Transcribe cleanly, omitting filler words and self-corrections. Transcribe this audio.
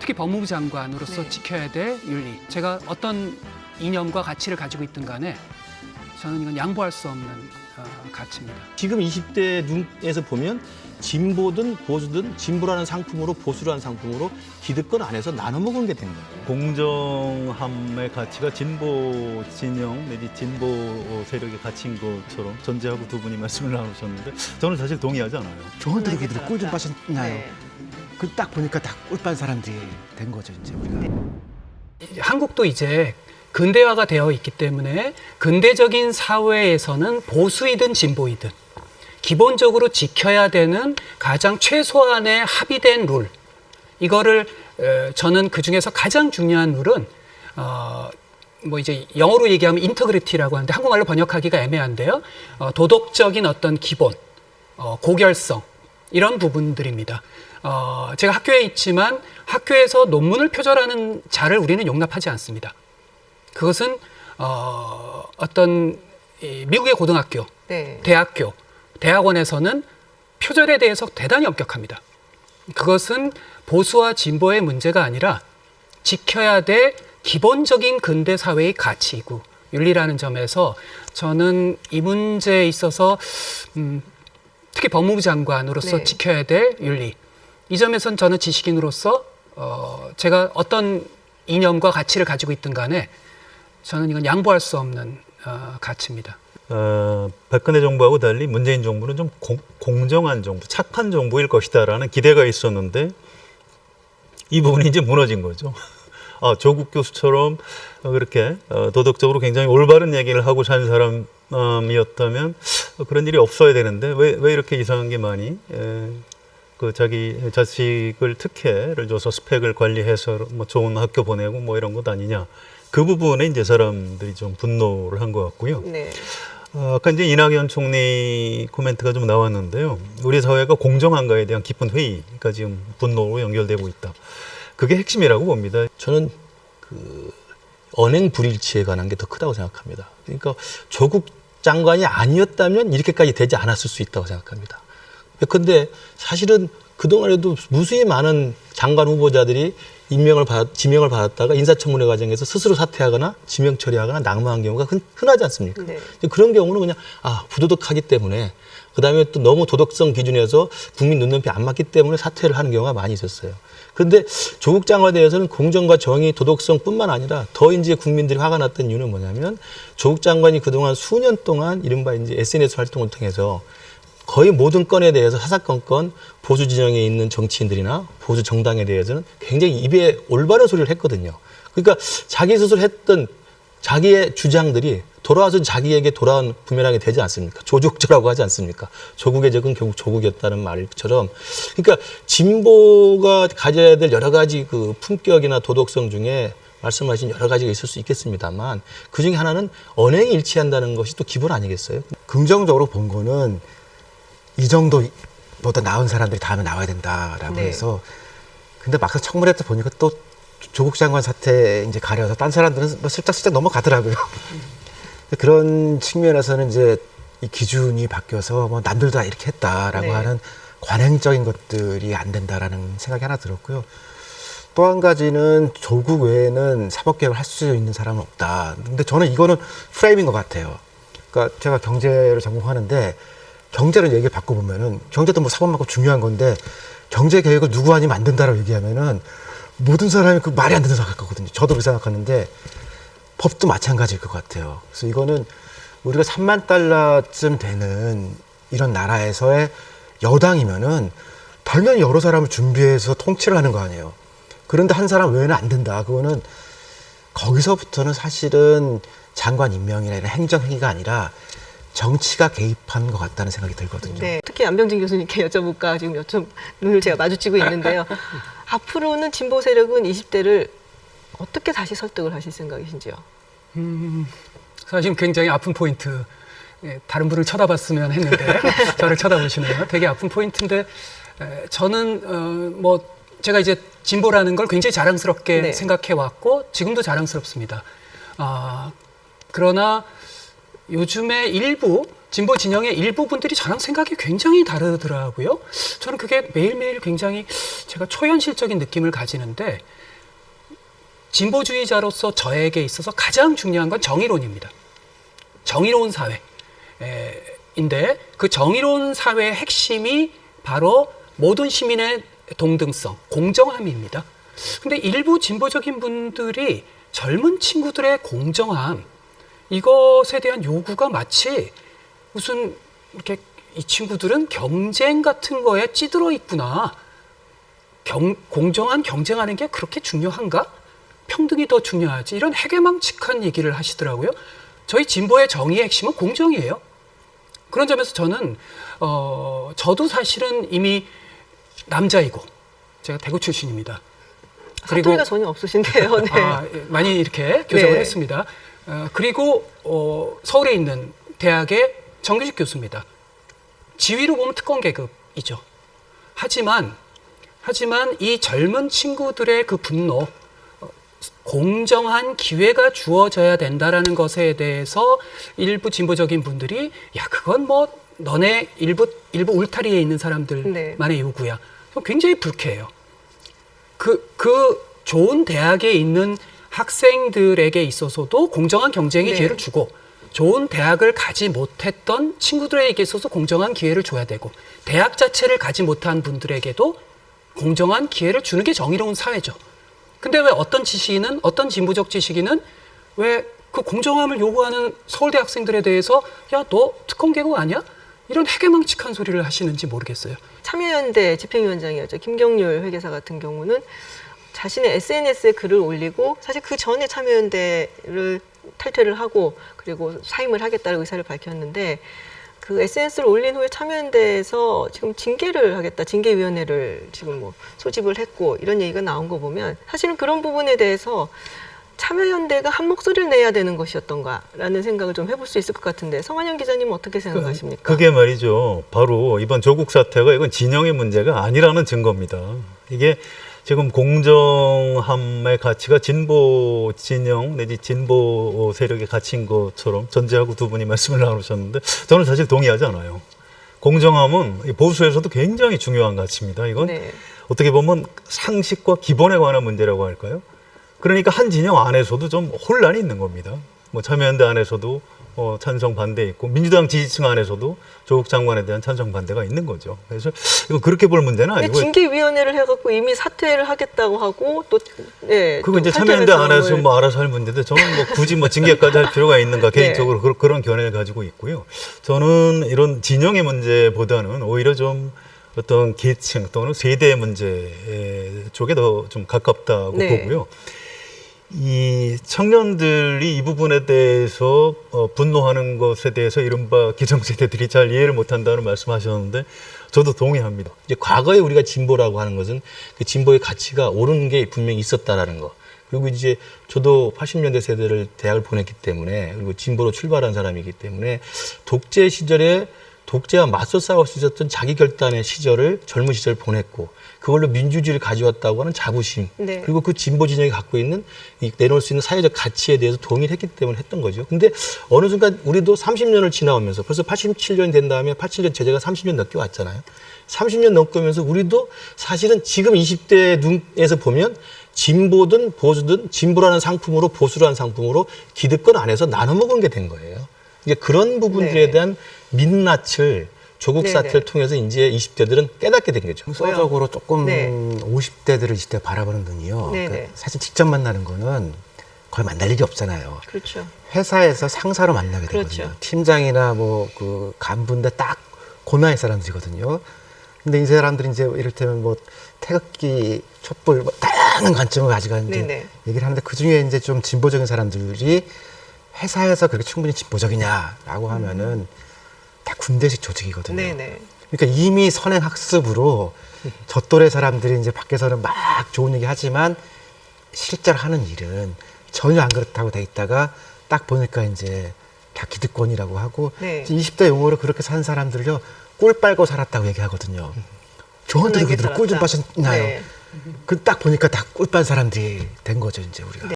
특히 법무부 장관으로서 네. 지켜야 될 윤리. 제가 어떤 이념과 가치를 가지고 있든 간에 저는 이건 양보할 수 없는 가치입니다. 지금 20대 눈에서 보면 진보든 보수든 진보라는 상품으로 보수라는 상품으로 기득권 안에서 나눠 먹은 게 된 거예요. 공정함의 가치가 진보 진영 내지 진보 세력의 가치인 것처럼 전제하고 두 분이 말씀을 나누셨는데 저는 사실 동의하지 않아요. 좋은 들으기들 꿀좀 빠셨나요? 네. 그 딱 보니까 다 꿀빤 사람들이 된 거죠, 이제 우리가. 한국도 이제 근대화가 되어 있기 때문에 근대적인 사회에서는 보수이든 진보이든 기본적으로 지켜야 되는 가장 최소한의 합의된 룰. 이거를 저는 그 중에서 가장 중요한 룰은 뭐 이제 영어로 얘기하면 인터그리티라고 하는데 한국말로 번역하기가 애매한데요. 도덕적인 어떤 기본, 고결성 이런 부분들입니다. 제가 학교에 있지만 학교에서 논문을 표절하는 자를 우리는 용납하지 않습니다. 그것은 어떤 미국의 고등학교, 네. 대학교, 대학원에서는 표절에 대해서 대단히 엄격합니다. 그것은 보수와 진보의 문제가 아니라 지켜야 될 기본적인 근대 사회의 가치이고 윤리라는 점에서 저는 이 문제에 있어서 특히 법무부 장관으로서 네. 지켜야 될 윤리. 이 점에서는 저는 지식인으로서 제가 어떤 이념과 가치를 가지고 있든 간에 저는 이건 양보할 수 없는 가치입니다. 박근혜 정부하고 달리 문재인 정부는 좀 공정한 정부, 착한 정부일 것이다라는 기대가 있었는데 이 부분이 이제 무너진 거죠. 조국 교수처럼 그렇게 도덕적으로 굉장히 올바른 얘기를 하고 산 사람이었다면 그런 일이 없어야 되는데 왜 이렇게 이상한 게 많이 그 자기 자식을 특혜를 줘서 스펙을 관리해서 뭐 좋은 학교 보내고 뭐 이런 것 아니냐. 그 부분에 이제 사람들이 좀 분노를 한 것 같고요. 네. 아까 이제 이낙연 총리 코멘트가 좀 나왔는데요. 우리 사회가 공정한가에 대한 깊은 회의가 지금 분노로 연결되고 있다. 그게 핵심이라고 봅니다. 저는 그 언행 불일치에 관한 게 더 크다고 생각합니다. 그러니까 조국 장관이 아니었다면 이렇게까지 되지 않았을 수 있다고 생각합니다. 그런데 사실은 그동안에도 무수히 많은 장관 후보자들이 지명을 받았다가 인사청문회 과정에서 스스로 사퇴하거나 지명 처리하거나 낙마한 경우가 흔하지 않습니까? 네. 그런 경우는 그냥 부도덕하기 때문에 그다음에 또 너무 도덕성 기준에서 국민 눈높이 안 맞기 때문에 사퇴를 하는 경우가 많이 있었어요. 그런데 조국 장관에 대해서는 공정과 정의, 도덕성뿐만 아니라 더 이제 국민들이 화가 났던 이유는 뭐냐면 조국 장관이 그동안 수년 동안 이른바 이제 SNS 활동을 통해서 거의 모든 건에 대해서 사사건건 보수 진영에 있는 정치인들이나 보수 정당에 대해서는 굉장히 입에 올바른 소리를 했거든요. 그러니까 자기 스스로 했던 자기의 주장들이 돌아와서 자기에게 돌아온 부메랑이 되지 않습니까? 조족조라고 하지 않습니까? 조국의 적은 결국 조국이었다는 말처럼. 그러니까 진보가 가져야 될 여러 가지 그 품격이나 도덕성 중에 말씀하신 여러 가지가 있을 수 있겠습니다만 그중에 하나는 언행이 일치한다는 것이 또 기본 아니겠어요? 긍정적으로 본 거는 이 정도보다 나은 사람들이 다음에 나와야 된다라고 네. 해서 근데 막상 청문회 때 보니까 또 조국 장관 사태 이제 가려서 딴 사람들은 뭐 슬쩍슬쩍 넘어가더라고요. 그런 측면에서는 이제 이 기준이 바뀌어서 뭐 남들도 다 이렇게 했다라고 네. 하는 관행적인 것들이 안 된다라는 생각이 하나 들었고요. 또 한 가지는 조국 외에는 사법개혁을 할 수 있는 사람은 없다. 근데 저는 이거는 프레임인 것 같아요. 그러니까 제가 경제를 전공하는데 경제를 얘기를 바꿔보면은 경제도 뭐 사법만큼 중요한 건데 경제 계획을 누구 하니 만든다라고 얘기하면은 모든 사람이 그 말이 안 되는 생각하거든요. 저도 그렇게 생각하는데 법도 마찬가지일 것 같아요. 그래서 이거는 우리가 3만 달러쯤 되는 이런 나라에서의 여당이면은 당연히 여러 사람을 준비해서 통치를 하는 거 아니에요. 그런데 한 사람 외에는 안 된다. 그거는 거기서부터는 사실은 장관 임명이나 이런 행정행위가 아니라 정치가 개입한 것 같다는 생각이 들거든요. 네. 특히 안병진 교수님께 여쭤볼까 지금 눈을 제가 마주치고 있는데요. 앞으로는 진보 세력은 20대를 어떻게 다시 설득을 하실 생각이신지요? 사실 굉장히 아픈 포인트. 다른 분을 쳐다봤으면 했는데 저를 쳐다보시네요. 되게 아픈 포인트인데 저는 뭐 제가 이제 진보라는 걸 굉장히 자랑스럽게 네. 생각해 왔고 지금도 자랑스럽습니다. 그러나 요즘에 일부 진보 진영의 일부 분들이 저랑 생각이 굉장히 다르더라고요. 저는 그게 매일매일 굉장히 제가 초현실적인 느낌을 가지는데 진보주의자로서 저에게 있어서 가장 중요한 건 정의론입니다. 정의로운 사회인데 그 정의로운 사회의 핵심이 바로 모든 시민의 동등성, 공정함입니다. 근데 일부 진보적인 분들이 젊은 친구들의 공정함, 이것에 대한 요구가 마치 무슨 이렇게 이 친구들은 경쟁 같은 거에 찌들어 있구나. 공정한 경쟁하는 게 그렇게 중요한가? 평등이 더 중요하지. 이런 해괴망측한 얘기를 하시더라고요. 저희 진보의 정의의 핵심은 공정이에요. 그런 점에서 저는 저도 사실은 이미 남자이고 제가 대구 출신입니다. 사투리가 전혀 없으신데요. 네. 많이 이렇게 교정을 네. 했습니다. 그리고 서울에 있는 대학의 정규직 교수입니다. 지위로 보면 특권 계급이죠. 하지만 이 젊은 친구들의 그 분노, 공정한 기회가 주어져야 된다라는 것에 대해서 일부 진보적인 분들이 야 그건 뭐 너네 일부 울타리에 있는 사람들만의 요구야. 굉장히 불쾌해요. 그 좋은 대학에 있는 학생들에게 있어서도 공정한 경쟁의 기회를 주고 좋은 대학을 가지 못했던 친구들에게 있어서 공정한 기회를 줘야 되고 대학 자체를 가지 못한 분들에게도 공정한 기회를 주는 게 정의로운 사회죠. 근데 왜 어떤 지식인은 어떤 진보적 지식인은 왜 그 공정함을 요구하는 서울대 학생들에 대해서 야 너 특권 계급 아니야? 이런 해괴망측한 소리를 하시는지 모르겠어요. 참여연대 집행위원장이었죠. 김경률 회계사 같은 경우는 자신의 SNS에 글을 올리고 사실 그 전에 참여연대를 탈퇴를 하고 그리고 사임을 하겠다는 의사를 밝혔는데 그 SNS를 올린 후에 참여연대에서 지금 징계를 하겠다, 징계위원회를 지금 뭐 소집을 했고 이런 얘기가 나온 거 보면 사실은 그런 부분에 대해서 참여연대가 한 목소리를 내야 되는 것이었던가라는 생각을 좀 해볼 수 있을 것 같은데 성환영 기자님은 어떻게 생각하십니까? 그게 말이죠. 바로 이번 조국 사태가 이건 진영의 문제가 아니라는 증거입니다. 이게 지금 공정함의 가치가 진보 진영 내지 진보 세력의 가치인 것처럼 전제하고 두 분이 말씀을 나누셨는데 저는 사실 동의하지 않아요. 공정함은 보수에서도 굉장히 중요한 가치입니다. 이건 어떻게 보면 상식과 기본에 관한 문제라고 할까요? 그러니까 한 진영 안에서도 좀 혼란이 있는 겁니다. 뭐 참여연대 안에서도 찬성 반대 있고 민주당 지지층 안에서도 조국 장관에 대한 찬성 반대가 있는 거죠. 그래서 이거 그렇게 볼 문제는 아니고. 징계위원회를 해갖고 이미 사퇴를 하겠다고 하고 또 그거 이제 참여연대 안에서 뭐 알아서 할 문제인데 저는 뭐 굳이 뭐 징계까지 할 필요가 있는가 개인적으로 그런 견해를 가지고 있고요. 저는 이런 진영의 문제보다는 오히려 좀 어떤 계층 또는 세대 문제 쪽에 더 좀 가깝다고 보고요. 이 청년들이 이 부분에 대해서 분노하는 것에 대해서 이른바 기성세대들이 잘 이해를 못한다는 말씀하셨는데 저도 동의합니다. 이제 과거에 우리가 진보라고 하는 것은 그 진보의 가치가 오르는 게 분명히 있었다라는 거. 그리고 이제 저도 80년대 세대를 대학을 보냈기 때문에 그리고 진보로 출발한 사람이기 때문에 독재 시절에 독재와 맞서 싸울 수 있었던 자기 결단의 시절을 젊은 시절 보냈고 그걸로 민주주의를 가져왔다고 하는 자부심 그리고 그 진보 진영이 갖고 있는 내놓을 수 있는 사회적 가치에 대해서 동의를 했기 때문에 했던 거죠. 근데 어느 순간 우리도 30년을 지나오면서 벌써 87년이 된 다음에 87년 제재가 30년 넘게 왔잖아요. 30년 넘게 오면서 우리도 사실은 지금 20대 눈에서 보면 진보든 보수든 진보라는 상품으로 보수라는 상품으로 기득권 안에서 나눠 먹은 게 된 거예요. 이제 그런 부분들에 대한 민낯을 조국 사태를 통해서 이제 20대들은 깨닫게 된 거죠. 정서적으로 조금 50대들을 20대 바라보는 눈이요. 그러니까 사실 직접 만나는 거는 거의 만날 일이 없잖아요. 그렇죠. 회사에서 상사로 만나게 되거든요. 팀장이나 뭐 그 간부인데 딱 고나의 사람들이거든요. 근데 이 사람들이 이제 이를테면 뭐 태극기, 촛불 뭐 다양한 관점을 가지고 이제 얘기를 하는데 그 중에 이제 좀 진보적인 사람들이 회사에서 그렇게 충분히 진보적이냐라고 하면은 다 군대식 조직이거든요. 그러니까 이미 선행 학습으로 저 또래 사람들이 이제 밖에서는 막 좋은 얘기 하지만 실제로 하는 일은 전혀 안 그렇다고 돼 있다가 딱 보니까 이제 다 기득권이라고 하고 20대 용어로 그렇게 산 사람들요 꿀 빨고 살았다고 얘기하거든요. 저한테도 그들은 꿀 좀 빠셨나요? 그 딱 보니까 다 꿀 빤 사람들이 된 거죠 이제 우리가.